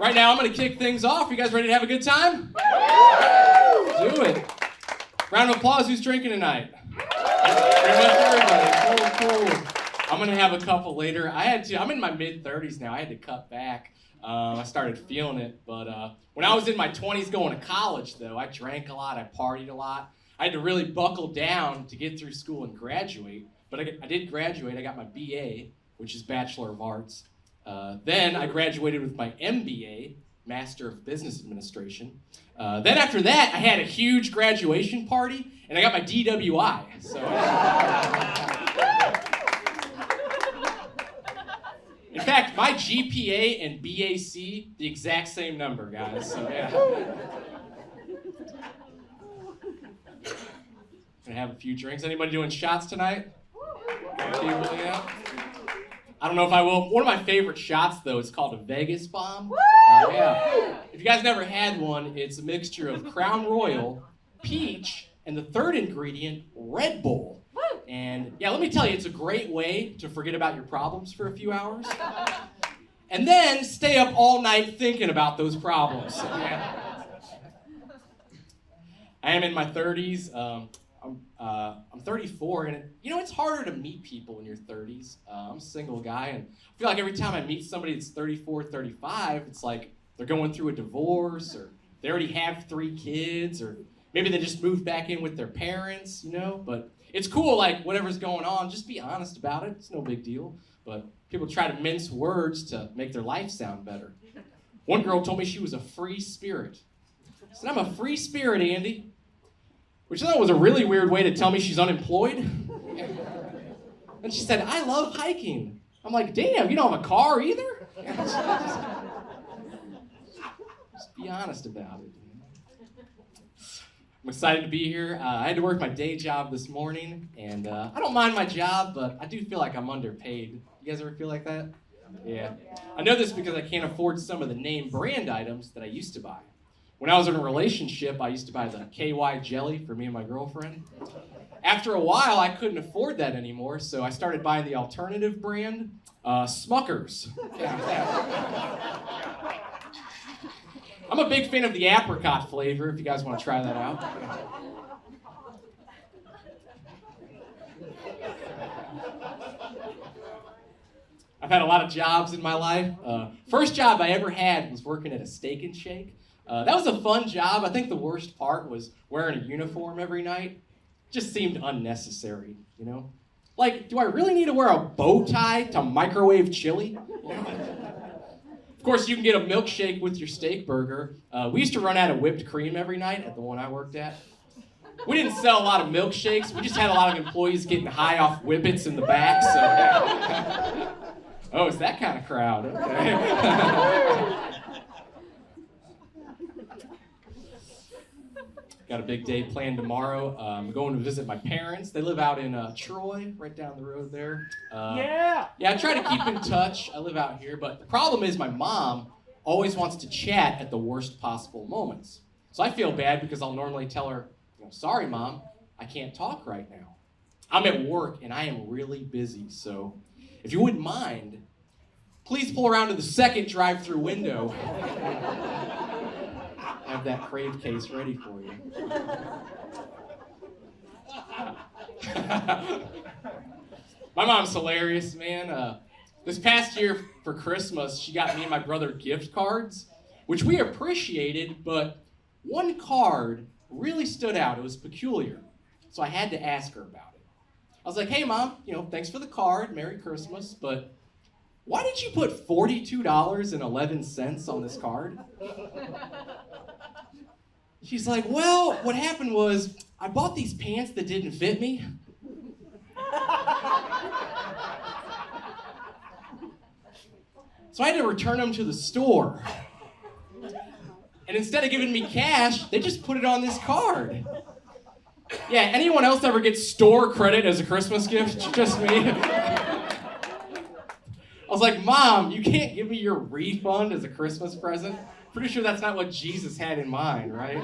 Right now, I'm going to kick things off. You guys ready to have a good time? Do it. Round of applause. Who's drinking tonight? Pretty much everybody. Cool. I'm going to have a couple later. I'm in my mid-30s now. I had to cut back. I started feeling it. But when I was in my 20s going to college, though, I drank a lot. I partied a lot. I had to really buckle down to get through school and graduate. But I did graduate. I got my BA, which is Bachelor of Arts. Then I graduated with my MBA, Master of Business Administration. Then after that, I had a huge graduation party, and I got my DWI. So, in fact, my GPA and BAC, the exact same number, guys. So, yeah. Gonna have a few drinks. Anybody doing shots tonight? People, yeah. I don't know if I will. One of my favorite shots, though, is called a Vegas bomb. Yeah. If you guys never had one, it's a mixture of Crown Royal, peach, and the third ingredient, Red Bull. And yeah, let me tell you, it's a great way to forget about your problems for a few hours. And then stay up all night thinking about those problems. Yeah. I am in my 30s. I'm 34, and it's harder to meet people in your 30s. I'm a single guy, and I feel like every time I meet somebody that's 34, 35, it's like they're going through a divorce, or they already have 3 kids, or maybe they just moved back in with their parents, But it's cool, like, whatever's going on, just be honest about it. It's no big deal. But people try to mince words to make their life sound better. One girl told me she was a free spirit. I said, I'm a free spirit, Andy. Which I thought was a really weird way to tell me she's unemployed. And she said, I love hiking. I'm like, damn, you don't have a car either? Just be honest about it. I'm excited to be here. I had to work my day job this morning, and I don't mind my job, but I do feel like I'm underpaid. You guys ever feel like that? Yeah. I know this because I can't afford some of the name brand items that I used to buy. When I was in a relationship, I used to buy the KY jelly for me and my girlfriend. After a while, I couldn't afford that anymore, so I started buying the alternative brand, Smuckers. I'm a big fan of the apricot flavor, if you guys want to try that out. I've had a lot of jobs in my life. First job I ever had was working at a Steak and Shake. That was a fun job. I think the worst part was wearing a uniform every night. Just seemed unnecessary, Like, do I really need to wear a bow tie to microwave chili? Of course, you can get a milkshake with your steak burger. We used to run out of whipped cream every night at the one I worked at. We didn't sell a lot of milkshakes. We just had a lot of employees getting high off whippets in the back. So, oh, it's that kind of crowd. Okay. Got a big day planned tomorrow. I'm going to visit my parents. They live out in Troy, right down the road there. Yeah, I try to keep in touch. I live out here, but the problem is my mom always wants to chat at the worst possible moments. So I feel bad because I'll normally tell her, sorry, Mom, I can't talk right now. I'm at work and I am really busy, so if you wouldn't mind, please pull around to the second drive-through window. Have that crave case ready for you. My mom's hilarious, man. This past year for Christmas, she got me and my brother gift cards, which we appreciated, but one card really stood out. It was peculiar. So I had to ask her about it. I was like, hey, Mom, thanks for the card. Merry Christmas, but why did you put $42.11 on this card? She's like, well, what happened was I bought these pants that didn't fit me. So I had to return them to the store. And instead of giving me cash, they just put it on this card. Yeah, anyone else ever get store credit as a Christmas gift? Just me. I was like, Mom, you can't give me your refund as a Christmas present? Pretty sure that's not what Jesus had in mind, right?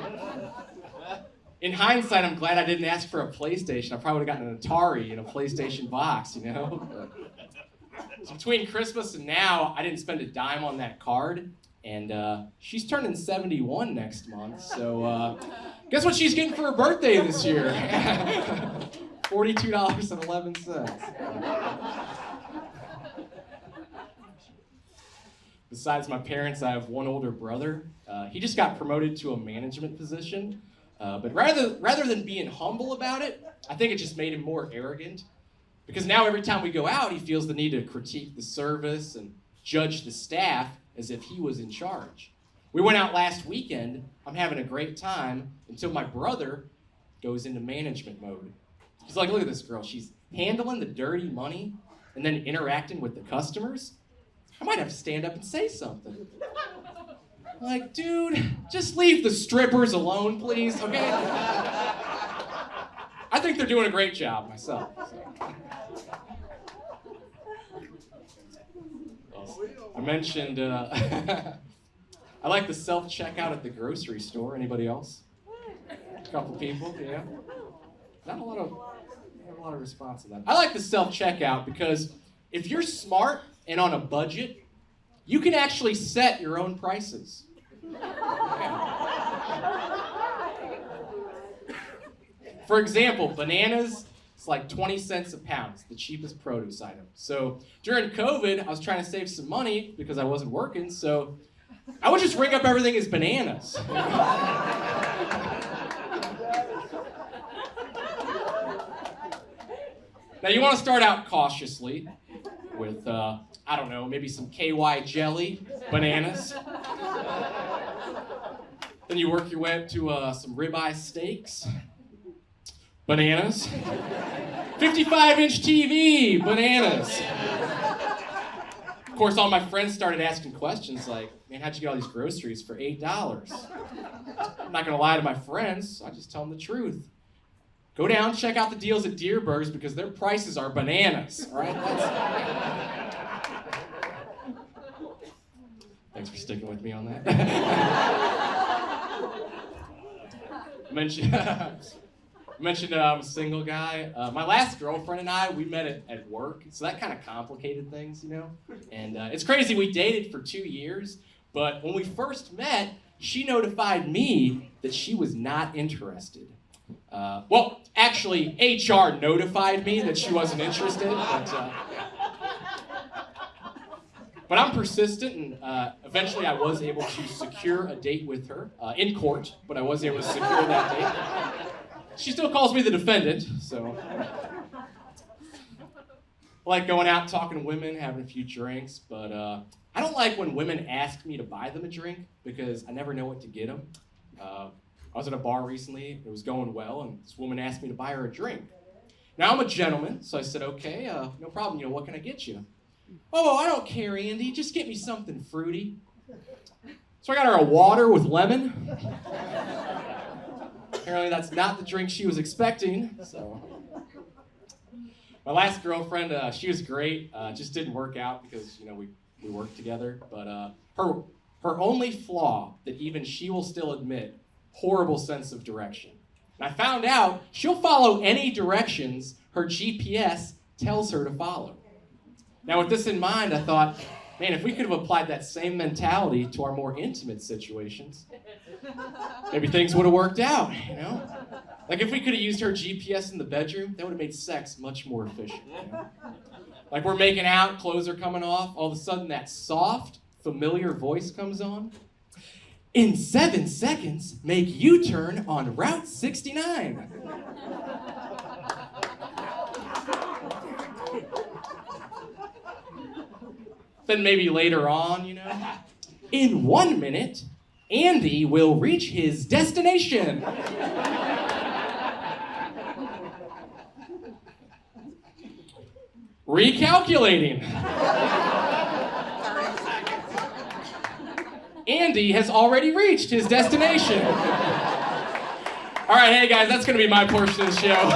In hindsight, I'm glad I didn't ask for a PlayStation. I probably would have gotten an Atari in a PlayStation box, So between Christmas and now, I didn't spend a dime on that card, And she's turning 71 next month, so guess what she's getting for her birthday this year? $42.11. Besides my parents, I have one older brother. He just got promoted to a management position, but rather than being humble about it, I think it just made him more arrogant. Because now every time we go out, he feels the need to critique the service and judge the staff as if he was in charge. We went out last weekend. I'm having a great time until my brother goes into management mode. He's like, look at this girl. She's handling the dirty money and then interacting with the customers. I might have to stand up and say something. Like, dude, just leave the strippers alone, please, okay? I think they're doing a great job myself. I mentioned, I like the self-checkout at the grocery store. Anybody else? A couple people, yeah. Not a lot of response to that. I like the self-checkout because if you're smart and on a budget, you can actually set your own prices. Yeah. For example, bananas, it's like 20 cents a pound. It's the cheapest produce item. So during COVID, I was trying to save some money because I wasn't working, so I would just ring up everything as bananas. Now you want to start out cautiously with, I don't know, maybe some KY jelly, bananas. Then you work your way up to some ribeye steaks, bananas. 55-inch TV, bananas. Of course, all my friends started asking questions like, man, how'd you get all these groceries for $8? I'm not gonna lie to my friends, I just tell them the truth. Go down, check out the deals at Deerberg's because their prices are bananas, all right? Thanks for sticking with me on that. I mentioned I'm a single guy. My last girlfriend and I, we met at work, so that kind of complicated things, you know? And it's crazy, we dated for 2 years, but when we first met, she notified me that she was not interested. Well, actually, HR notified me that she wasn't interested, but I'm persistent, and eventually I was able to secure a date with her in court, but I was able to secure that date. She still calls me the defendant, so. I like going out, talking to women, having a few drinks, but I don't like when women ask me to buy them a drink because I never know what to get them. I was at a bar recently, it was going well, and this woman asked me to buy her a drink. Now I'm a gentleman, so I said, okay, no problem, what can I get you? Oh, I don't care, Andy, just get me something fruity. So I got her a water with lemon. Apparently that's not the drink she was expecting, so. My last girlfriend, she was great, just didn't work out because, we worked together, but her only flaw that even she will still admit, horrible sense of direction. And I found out she'll follow any directions her GPS tells her to follow. Now with this in mind, I thought, man, if we could have applied that same mentality to our more intimate situations, maybe things would have worked out, Like if we could have used her GPS in the bedroom, that would have made sex much more efficient. Like we're making out, clothes are coming off, all of a sudden that soft, familiar voice comes on. In 7 seconds, make U-turn on Route 69. Then maybe later on, in 1 minute, Andy will reach his destination. Recalculating. Andy has already reached his destination. All right, hey guys, that's gonna be my portion of the show.